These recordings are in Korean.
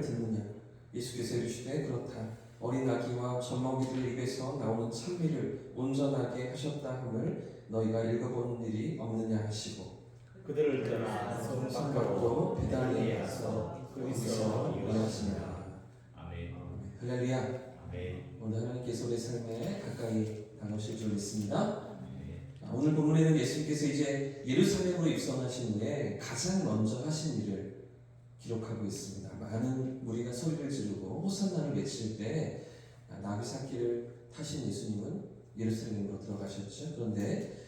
듣느냐? 예수께서 이르시되 그렇다. 어린 아기와 젖먹이들 입에서 나오는 찬미를 온전하게 하셨다 함을 너희가 읽어본 일이 없느냐 하시고 그들을 떠나 손 손 밖으로 밖으로 베다니에 베다니에서 거기서 거기서 일하시니라. 아멘. 할렐루야. 아멘. 오늘 하나님께서 우리 삶에 가까이 다가오실 줄 믿습니다. 아멘. 오늘 본문에는 예수님께서 이제 예루살렘으로 입성하신 후에 가장 먼저 하신 일을 기록하고 있습니다. 많은 무리가 소리를 지르고 호산나를 외칠 때 나귀사키를 타신 예수님은 예루살렘으로 들어가셨죠. 그런데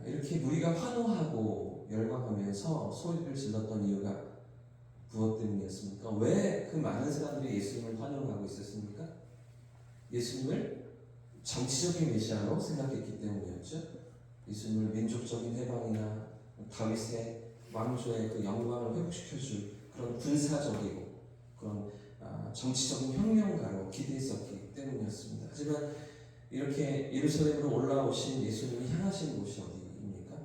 이렇게 무리가 환호하고 열광하면서 소리를 질렀던 이유가 무엇 때문이었습니까? 왜 그 많은 사람들이 예수님을 환영하고 있었습니까? 예수님을 정치적인 메시아로 생각했기 때문이었죠. 예수님을 민족적인 해방이나 다윗의 왕조의 그 영광을 회복시켜줄 그런 군사적이고 그런 정치적인 혁명가로 기대했었기 때문이었습니다. 하지만 이렇게 예루살렘으로 올라오신 예수님이 향하신 곳이 어디입니까?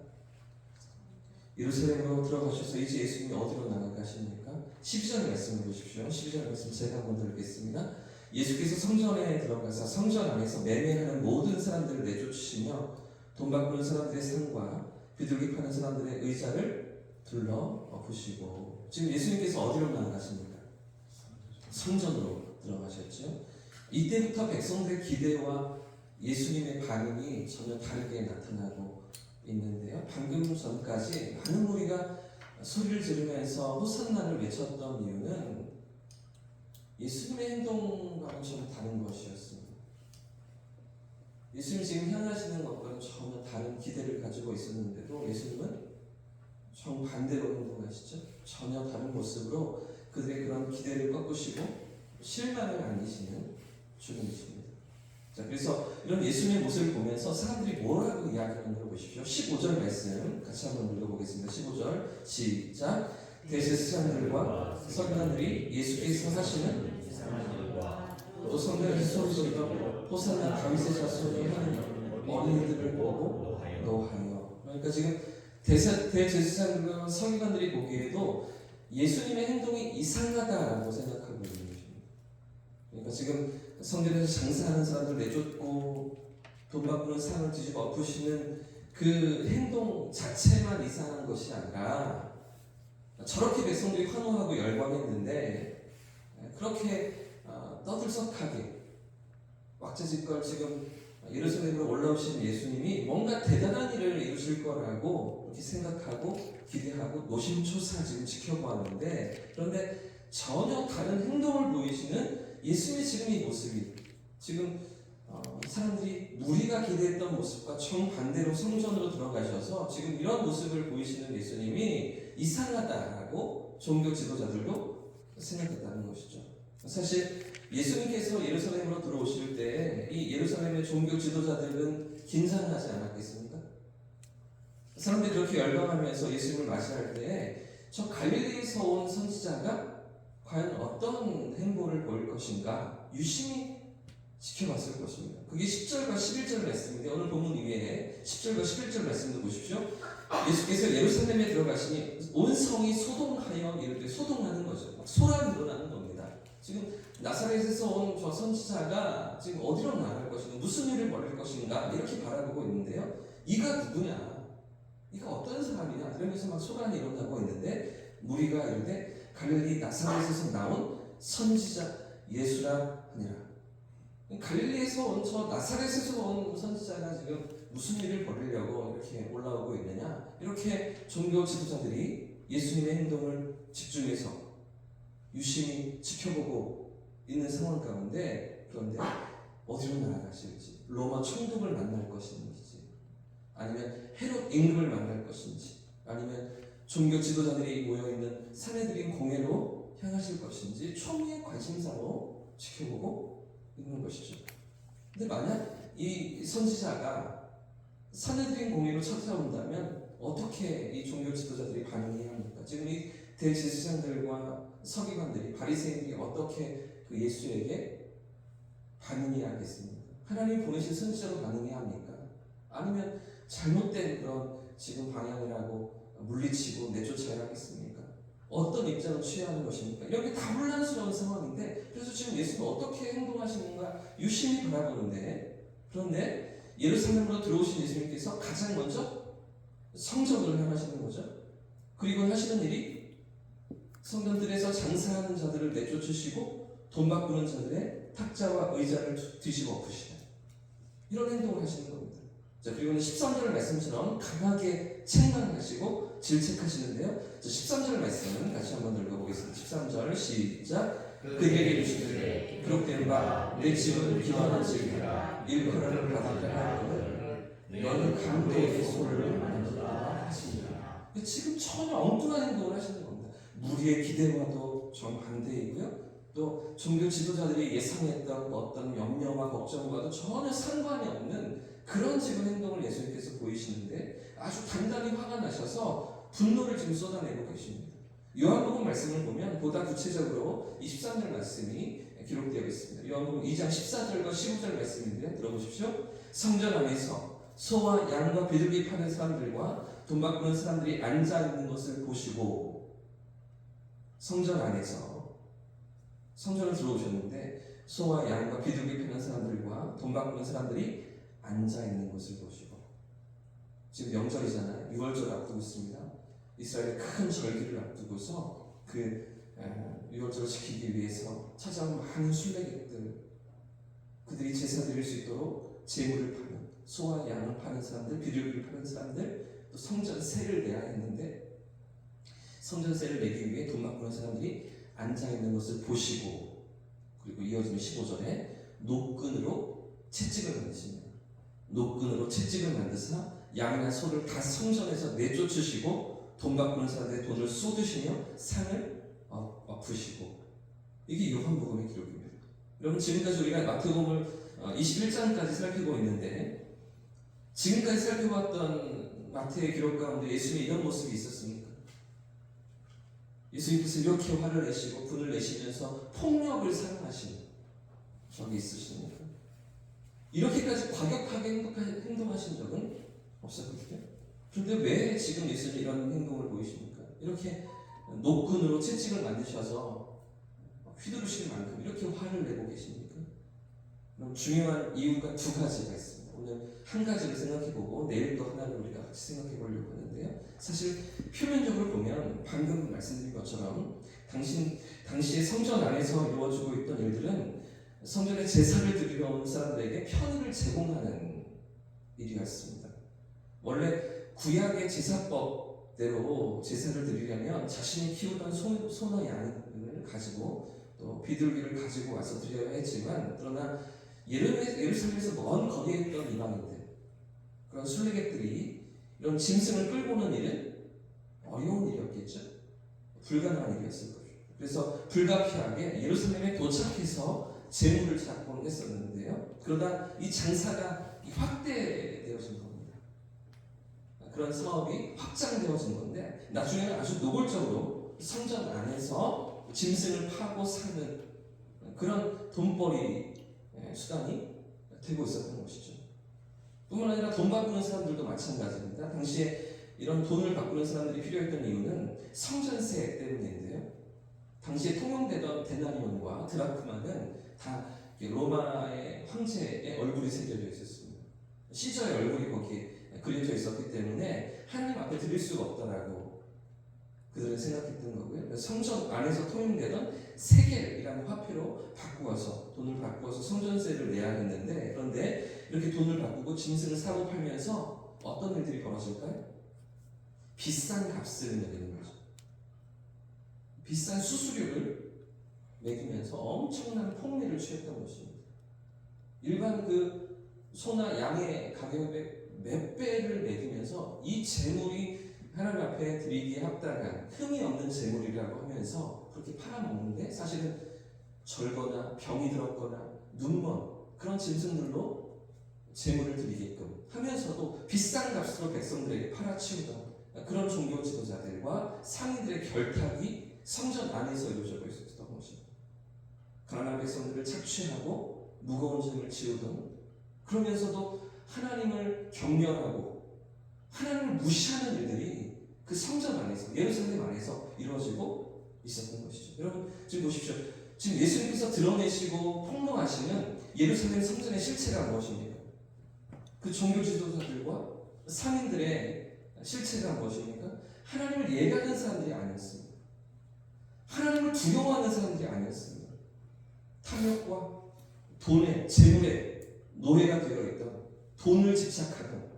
예루살렘으로 들어가셔서 이제 예수님이 어디로 나아가십니까? 12절 말씀을 보십시오. 12절 말씀 제가 한번 들겠습니다. 예수께서 성전에 들어가서 성전 안에서 매매하는 모든 사람들을 내쫓으시며 돈 바꾸는 사람들의 상과 비둘기 파는 사람들의 의자를 둘러 엎으시고, 지금 예수님께서 어디로 나아가십니까? 성전으로 들어가셨죠. 이때부터 백성들의 기대와 예수님의 반응이 전혀 다르게 나타나고 있는데요. 방금 전까지 많은 무리가 소리를 지르면서 호산나를 외쳤던 이유는 예수님의 행동과는 좀 다른 것이었습니다. 예수님이 지금 향하시는 것과는 전혀 다른 기대를 가지고 있었는데도 예수님은 정반대로 행동하시죠. 전혀 다른 모습으로 그들의 그런 기대를 꺾으시고 실망을 안기시는 주님이십니다. 자, 그래서 이런 예수님의 모습을 보면서 사람들이 뭐라고 이야기하는지 보십시오. 15절 말씀 같이 한번 읽어보겠습니다. 15절 시작. 대제사장들과 서기관들이 예수께서 하시는 또 성전에서 소리 지르며 호산나 다윗의 자손이 하는 어린이들을 보고 노하여. 그러니까 지금 대제사장들과 서기관들이 보기에도 예수님의 행동이 이상하다라고 생각하고 있는 것입니다. 그러니까 지금 성전에서 장사하는 사람들 내쫓고 돈 바꾸는 사람을 뒤집어 엎으시는 그 행동 자체만 이상한 것이 아니라 저렇게 백성들이 환호하고 열광했는데 그렇게 떠들썩하게 왁자지껄 지금 예루살렘으로 올라오신 예수님이 뭔가 대단한 일을 이루실 거라고 이렇게 생각하고 기대하고 노심초사 지금 지켜보았는데, 그런데 전혀 다른 행동을 보이시는 예수님의 지금 이 모습이 지금 사람들이 무리가 기대했던 모습과 정반대로 성전으로 들어가셔서 지금 이런 모습을 보이시는 예수님이 이상하다라고 종교 지도자들도 생각했다는 것이죠. 사실 예수님께서 예루살렘으로 들어오실 때 이 예루살렘의 종교 지도자들은 긴장하지 않았겠습니까? 사람들이 그렇게 열광하면서 예수님을 맞이할 때 저 갈릴리에서 온 선지자가 과연 어떤 행보를 보일 것인가 유심히 지켜봤을 것입니다. 그게 10절과 11절 말씀인데 오늘 본문 이외에 10절과 11절 말씀도 보십시오. 예수께서 예루살렘에 들어가시니 온 성이 소동하여 이렇게 소동하는 거죠. 소란이 일어나는 겁니다. 지금 나사렛에서 온 저 선지자가 지금 어디로 나갈 것인가, 무슨 일을 벌일 것인가 이렇게 바라보고 있는데요. 이가 누구냐? 이가 어떤 사람이냐? 이러면서 막 소란이 일어나고 있는데 무리가 이르되 갈릴리 나사렛에서 나온 선지자 예수라 하니라. 갈릴리에서 온 저 나사렛에서 온 선지자가 지금 무슨 일을 벌이려고 이렇게 올라오고 있느냐? 이렇게 종교 지도자들이 예수님의 행동을 집중해서 유심히 지켜보고 있는 상황 가운데, 그런데 어디로 나아가실지, 로마 총독을 만날 것인지, 아니면 헤롯 임금을 만날 것인지, 아니면 종교 지도자들이 모여있는 산헤드린 공회로 향하실 것인지 초미의 관심사로 지켜보고 있는 것이죠. 근데 만약 이 선지자가 산헤드린 공회로 찾아온다면 어떻게 이 종교 지도자들이 반응해야 합니까? 지금 이 대제사장들과 서기관들이, 바리새인들이 어떻게 그 예수에게 반응해야 하겠습니까? 하나님 보내신 선지자로 반응해야 합니까? 아니면 잘못된 그런 지금 방향이라고 물리치고 내쫓아야 하겠습니까? 어떤 입장을 취해야 하는 것입니까? 이런 게 다 혼란스러운 상황인데 그래서 지금 예수는 어떻게 행동하시는가 유심히 바라보는데 그런데 예루살렘으로 들어오신 예수님께서 가장 먼저 성전을 향하시는 거죠. 그리고 하시는 일이 성전들에서 장사하는 자들을 내쫓으시고 돈 바꾸는 자들의 탁자와 의자를 뒤집어 엎으시다. 이런 행동을 하시는 겁니다. 자, 그리고는 13절 말씀처럼 강하게 책망하시고 질책하시는데요. 13절 말씀은 다시 한번 읽어보겠습니다. 13절 시작. 그에게 이르시되 기록된 바 내 집은 기도하는 집이라 일컬음을 받으려 하거늘 너는 강도의 소를 만지라 하시니라. 지금 전혀 엉뚱한 행동을 하시는 겁니다. 무리의 기대와도 정반대이고요. 또 종교 지도자들이 예상했던 어떤 염려와 걱정과도 전혀 상관이 없는 그런 지금 행동을 예수님께서 보이시는데 아주 단단히 화가 나셔서 분노를 지금 쏟아내고 계십니다. 요한복음 말씀을 보면 보다 구체적으로 23절 말씀이 기록되어 있습니다. 요한복음 2장 14절과 15절 말씀인데 들어보십시오. 성전 안에서 소와 양과 비둘기 파는 사람들과 돈 바꾸는 사람들이 앉아 있는 것을 보시고 성전 안에서 성전을 들어오셨는데 소와 양과 비둘기 파는 사람들과 돈 바꾸는 사람들이 앉아 있는 것을 보시고 지금 명절이잖아요. 6월절 앞두고 있습니다. 이스라엘의 큰 절기를 앞두고서 그 6월절을 지키기 위해서 찾아온 많은 순례객들 그들이 제사 드릴 수 있도록 제물을 파는 소와 양을 파는 사람들 비둘기를 파는 사람들 또 성전세를 내야 했는데 성전세를 내기 위해 돈 바꾸는 사람들이 앉아있는 것을 보시고 그리고 이어지는 15절에 노끈으로 채찍을 만드십니다. 노끈으로 채찍을 만드사 양이나 소를 다 성전에서 내쫓으시고 돈 바꾸는 사람들의 돈을 쏟으시며 상을 엎으시고 이게 요한복음의 기록입니다. 여러분 지금까지 우리가 마태복음을 21장까지 살피고 있는데 지금까지 살펴봤던 마태의 기록 가운데 예수님의 이런 모습이 있었습니까? 예수님께서 이렇게 화를 내시고 분을 내시면서 폭력을 사용하시는 적이 있으십니까? 이렇게까지 과격하게 행동하신 적은 없었거든요. 그런데 왜 지금 예수님이 이런 행동을 보이십니까? 이렇게 노끈으로 채찍을 만드셔서 휘두르실 만큼 이렇게 화를 내고 계십니까? 그럼 중요한 이유가 두 가지가 있습니다. 오늘 한 가지를 생각해보고 내일 또 하나를 우리가 같이 생각해보려고 하는데요. 사실 표면적으로 보면 방금 말씀드린 것처럼 당시에 성전 안에서 이루어지고 있던 일들은 성전에 제사를 드리러 온 사람들에게 편의를 제공하는 일이었습니다. 원래 구약의 제사법대로 제사를 드리려면 자신이 키우던 소나 양을 가지고 또 비둘기를 가지고 와서 드려야 했지만 그러나 예루살렘에서 먼 거리에 있던 이방인들 그런 순례객들이 이런 짐승을 끌고 오는 일은 어려운 일이었겠죠. 불가능한 일이었을 거죠. 그래서 불가피하게 예루살렘에 도착해서 제물을 잡곤 했었는데요. 그러다 이 장사가 확대되어진 겁니다. 그런 사업이 확장되어진 건데 나중에는 아주 노골적으로 성전 안에서 짐승을 파고 사는 그런 돈벌이 수단이 되고 있었던 것이죠. 뿐만 아니라 돈 바꾸는 사람들도 마찬가지입니다. 당시에 이런 돈을 바꾸는 사람들이 필요했던 이유는 성전세 때문인데요. 당시에 통용되던 데나리온과 드라크마는 다 로마의 황제의 얼굴이 새겨져 있었습니다. 시저의 얼굴이 거기에 그려져 있었기 때문에 하나님 앞에 드릴 수가 없다라고 그들은 생각했던 거고요. 성전 안에서 통용되던 세겔이라는 화폐로 바꾸어서 돈을 바꾸어서 성전세를 내야 했는데 그런데 이렇게 돈을 바꾸고 짐승을 사고 팔면서 어떤 일들이 벌어질까요? 비싼 값을 매기는 거죠. 비싼 수수료를 매기면서 엄청난 폭리를 취했던 것입니다. 일반 그 소나 양의 가격의 몇 배를 매기면서 이 재물이 하나님 앞에 드리기에 합당한 흠이 없는 재물이라고 하면서 그렇게 팔아먹는데 사실은 절거나 병이 들었거나 눈먼 그런 짐승들로 재물을 드리게끔 하면서도 비싼 값으로 백성들에게 팔아치우던 그런 종교 지도자들과 상인들의 결탁이 성전 안에서 이루어져 있었던 것입니다. 가난한 백성들을 착취하고 무거운 짐을 지우던 그러면서도 하나님을 경멸하고 하나님을 무시하는 일들이 그 성전 안에서 예루살렘 안에서 이루어지고 있었던 것이죠. 여러분 지금 보십시오. 지금 예수님께서 드러내시고 폭로하시는 예루살렘 성전의 실체가 무엇입니까? 그 종교 지도자들과 상인들의 실체가 무엇입니까? 하나님을 예배하는 사람들이 아니었습니다. 하나님을 두려워하는 사람들이 아니었습니다. 탐욕과 돈에, 재물에 노예가 되어 있던, 돈을 집착하던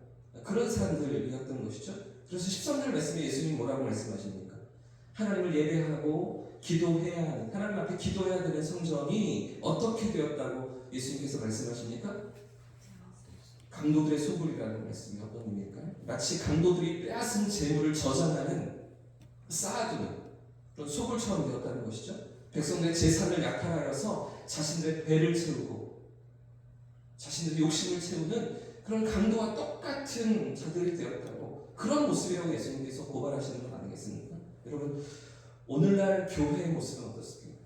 그런 사람들이었던 것이죠. 그래서 13절 말씀에 예수님이 뭐라고 말씀하십니까? 하나님을 예배하고 기도해야 하는, 하나님 앞에 기도해야 되는 성전이 어떻게 되었다고 예수님께서 말씀하십니까? 강도들의 소굴이라는 말씀이 어떤 의미일까요? 마치 강도들이 빼앗은 재물을 저장하는, 쌓아두는 그런 소굴처럼 되었다는 것이죠. 백성들의 재산을 약탈하여서 자신들의 배를 채우고 자신들의 욕심을 채우는 그런 강도와 똑같은 자들이 되었다고, 그런 모습이라고 예수님께서 고발하시는 것 아니겠습니까? 여러분, 오늘날 교회의 모습은 어떻습니까?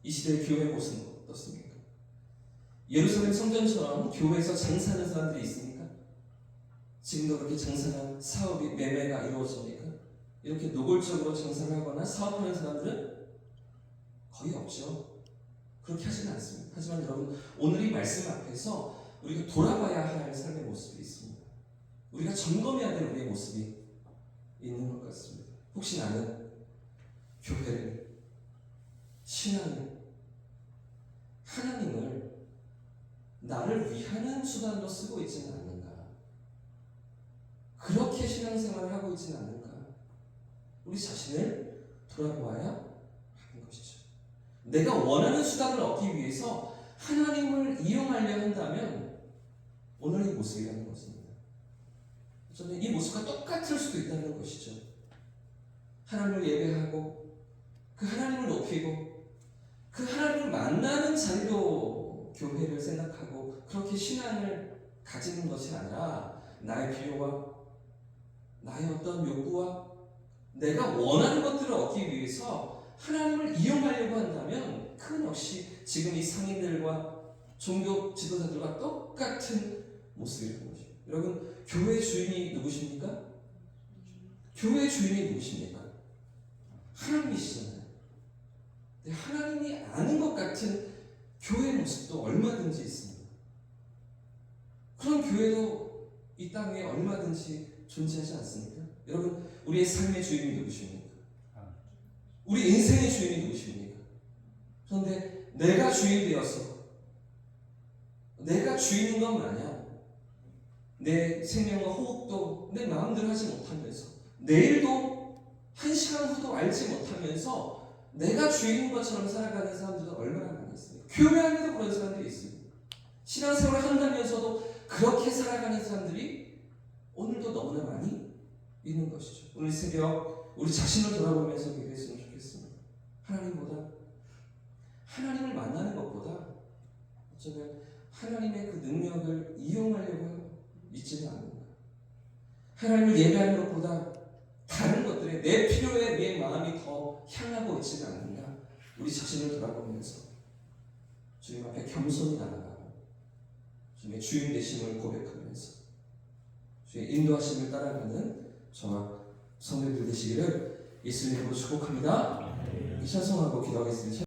이 시대의 교회의 모습은 어떻습니까? 예루살렘 성전처럼 교회에서 장사하는 사람들이 있습니까? 지금도 그렇게 장사나 사업이, 매매가 이루어집니까? 이렇게 노골적으로 장사를 하거나 사업하는 사람들은 거의 없죠. 그렇게 하지는 않습니다. 하지만 여러분, 오늘 이 말씀 앞에서 우리가 돌아봐야 할 삶의 모습이 있습니다. 우리가 점검해야 될 우리의 모습이 있는 것 같습니다. 혹시 나는 교회를, 신앙을, 하나님을 나를 위하는 수단으로 쓰고 있지는 않는가? 그렇게 신앙생활을 하고 있지는 않는가? 우리 자신을 돌아보아야 하는 것이죠. 내가 원하는 수단을 얻기 위해서 하나님을 이용하려 한다면 오늘 이 모습이라는 것입니다. 저는 이 모습과 똑같을 수도 있다는 것이죠. 하나님을 예배하고 그 하나님을 높이고 그 하나님을 만나는 자리로 교회를 생각하고 그렇게 신앙을 가지는 것이 아니라 나의 필요와 나의 어떤 욕구와 내가 원하는 것들을 얻기 위해서 하나님을 이용하려고 한다면 그건 역시 지금 이 상인들과 종교 지도자들과 똑같은 모습이라는 거죠. 여러분, 교회 주인이 누구십니까? 교회 주인이 누구십니까? 하나님이시잖아요. 근데 하나님이 아는 것 같은 교회의 모습도 얼마든지 있습니다. 그런 교회도 이 땅에 얼마든지 존재하지 않습니까? 여러분, 우리의 삶의 주인이 누구십니까? 우리 인생의 주인이 누구십니까? 그런데 내가 주인이 되어서 내가 주인인 것 마냥 내 생명과 호흡도 내 마음대로 하지 못하면서 내일도 한 시간 후도 알지 못하면서 내가 주인인 것처럼 살아가는 사람들도 얼마나 많이 있습니까? 교회 안에도 그런 사람들이 있습니다. 신앙생활을 한다면서도 그렇게 살아가는 사람들이 오늘도 너무나 많이 있는 것이죠. 오늘 새벽 우리 자신을 돌아보면서 기도했으면 좋겠습니다. 하나님보다, 하나님을 만나는 것보다 어쩌면 하나님의 그 능력을 이용하려고 있지는 않는가. 하나님을 예배하는 것보다 다른 것들에 내 필요에 내 마음이 더 향하고 있지는 않는가. 우리 자신을 돌아보면서 주님 앞에 겸손히 나아가고 주님의 주인 되심을 고백하면서 주의 인도하심을 따라가는 저와 성도들 되시기를 예수님으로 축복합니다. 이 찬송하고 기도하겠습니다.